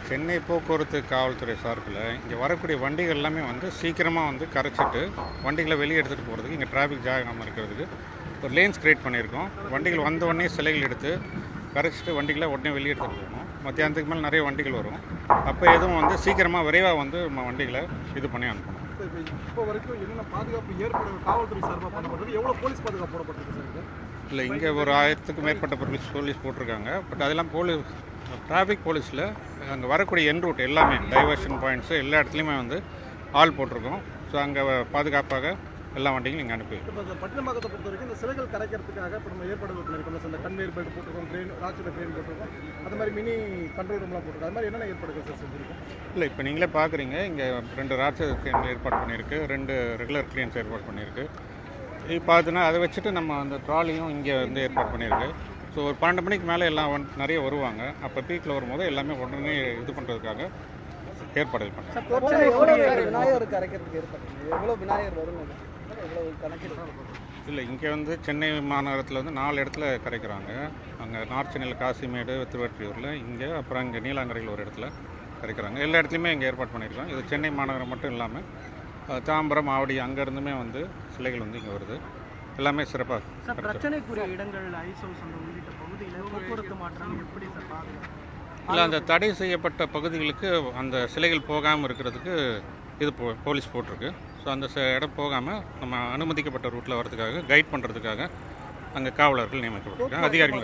சென்னை போக்குவரத்து காவல்துறை சார்பில் இங்கே வரக்கூடிய வண்டிகள் எல்லாமே வந்து சீக்கிரமாக வந்து கரைச்சிட்டு வண்டிகளை வெளியே எடுத்துகிட்டு போகிறதுக்கு இங்கே டிராஃபிக் ஜாகாமல் இருக்கிறதுக்கு ஒரு லேன்ஸ் கிரியேட் பண்ணியிருக்கோம். வண்டிகள் வந்த உடனே சிலைகள் எடுத்து கரைச்சிட்டு வண்டிகளை உடனே வெளியே எடுத்துகிட்டு போகணும். மத்தியானத்துக்கு மேலே நிறைய வண்டிகள் வரும். அப்போ எதுவும் வந்து சீக்கிரமாக விரைவாக வந்து நம்ம வண்டிகளை இது பண்ணி அனுப்பணும். இப்போ வரைக்கும் என்னென்ன பாதுகாப்பு ஏற்படுற காவல்துறை சார்பாக பண்ணப்படுறது, எவ்வளோ போலீஸ் பாதுகாப்பு போடப்பட்டிருக்கு சார்? இல்லை, இங்கே ஒரு 1000க்கு மேற்பட்ட போலீஸ் போட்டிருக்காங்க. பட் அதெல்லாம் டிராஃபிக் போலீஸில் அங்கே வரக்கூடிய என் ரூட் எல்லாமே டைவர்ஷன் பாயிண்ட்ஸு எல்லா இடத்துலையுமே வந்து ஆள் போட்டிருக்கோம். ஸோ அங்கே பாதுகாப்பாக எல்லா வண்டிகளும் இங்கே அனுப்பி. இப்போ இந்த பட்டினப்பாக்கத்தை பொறுத்த வரைக்கும் இந்த சிலைகள் கரைக்கிறதுக்காக இப்போ நம்ம ஏற்பாடு பண்ணியிருக்கோம். இந்த கன்வேயர் பெல்ட் போட்டிருக்கோம், ட்ரெயின் ராட்சத ட்ரெயின் போட்டிருக்கோம், அது மாதிரி மினி கண்ட்ரோல் ரூம்லாம் போட்டிருக்கோம். அது மாதிரி என்னென்ன ஏற்பாடுகள் சார் செஞ்சுருக்கோம்? இல்லை, இப்போ நீங்களே பார்க்குறீங்க, இங்கே 2 ராட்சத ட்ரெயின் ஏற்பாடு பண்ணியிருக்கு, 2 ரெகுலர் ட்ரெயின்ஸ் ஏற்பாடு பண்ணியிருக்கு. இப்போ பார்த்தீங்கன்னா அதை வச்சுட்டு நம்ம அந்த ட்ராலியும் இங்கே வந்து ஏற்பாடு பண்ணியிருக்கு. ஸோ ஒரு 12 மணிக்கு மேலே எல்லாம் நிறைய வருவாங்க. அப்போ பீக்கில் வரும்போது எல்லாமே உடனே இது பண்ணுறதுக்காக ஏற்பாடுகள் பண்ணுறோம். விநாயகர் கரைக்கிறதுக்கு ஏற்பாடு எவ்வளோ விநாயகர் வரும்? இல்லை, இங்கே வந்து சென்னை மாநகரத்தில் வந்து 4 இடத்துல கரைக்கிறாங்க. அங்கே நார்த் சென்னையில் காசிமேடு, திருவற்றியூரில், இங்கே அப்புறம் இங்கே நீலாங்கரையில் ஒரு இடத்துல கரைக்கிறாங்க. எல்லா இடத்துலையுமே இங்கே ஏற்பாடு பண்ணியிருக்கோம். இது சென்னை மாநகரம் மட்டும் இல்லாமல் தாம்பரம், ஆவடி அங்கேருந்துமே வந்து சிலைகள் வந்து இங்கே வருது. எல்லாமே சிறப்பாக. பிரச்சனைக்குரிய இடங்கள் ஐஸ் ஹவுஸ் அந்த உள்ளிட்ட பகுதியில் போக்குவரத்து மாற்றம் எப்படி சார் பாருங்கள்? இல்லை, அந்த தடை செய்யப்பட்ட பகுதிகளுக்கு அந்த சிலைகள் போகாமல் இருக்கிறதுக்கு இது போலீஸ் போட்டிருக்கு. ஸோ அந்த இடம் போகாமல் நம்ம அனுமதிக்கப்பட்ட ரூட்டில் வரதுக்காக கைட் பண்ணுறதுக்காக அங்கே காவலர்கள் நியமிக்கப்பட்டிருக்காங்க, அதிகாரிகள்.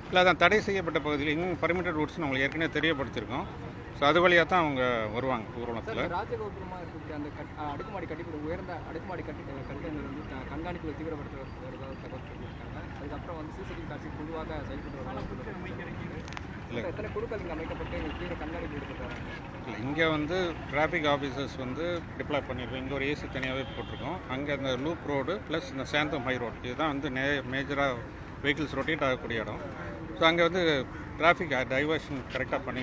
இல்லை, அதான் தடை செய்யப்பட்ட பகுதியில் இன்னும் பர்மிட்டட் ரூட்ஸ் நம்மளுக்கு ஏற்கனவே தெரியப்படுத்தியிருக்கோம். ஸோ அது வழியாக தான் அவங்க வருவாங்க ஊர்வலத்தில். ராஜகோபுரமாக இருக்கக்கூடிய அந்த அடுக்குமாடி கட்டிட உயர்ந்த அடுக்குமாடி கட்டிடங்கள் வந்து கண்காணிப்பில் தீவிரப்படுத்துவதாக தகவல் சொல்லியிருக்காங்க. அதுக்கப்புறம் வந்து சிசிடிவி காட்சி குழுவாக செயல்படுறவங்க எத்தனை குழுக்கள் இங்கே அமைக்கப்பட்டு தீவிர கண்காணிப்பு ஈடுபடுறாங்க. இல்லை, இங்கே வந்து டிராஃபிக் ஆஃபீஸர்ஸ் வந்து டிப்ளாய் பண்ணியிருக்கோம். இங்கே ஒரு ஏசி தனியாகவே போட்டிருக்கோம். அங்கே அந்த லூப் ரோடு ப்ளஸ் இந்த சாந்தம் ஹை ரோடு இதுதான் வந்து மேஜராக வெஹிக்கிள்ஸ் ரொட்டேட் ஆகக்கூடிய இடம். ஸோ அங்கே வந்து டிராஃபிக் டைவர்ஷன் கரெக்டாக பண்ணி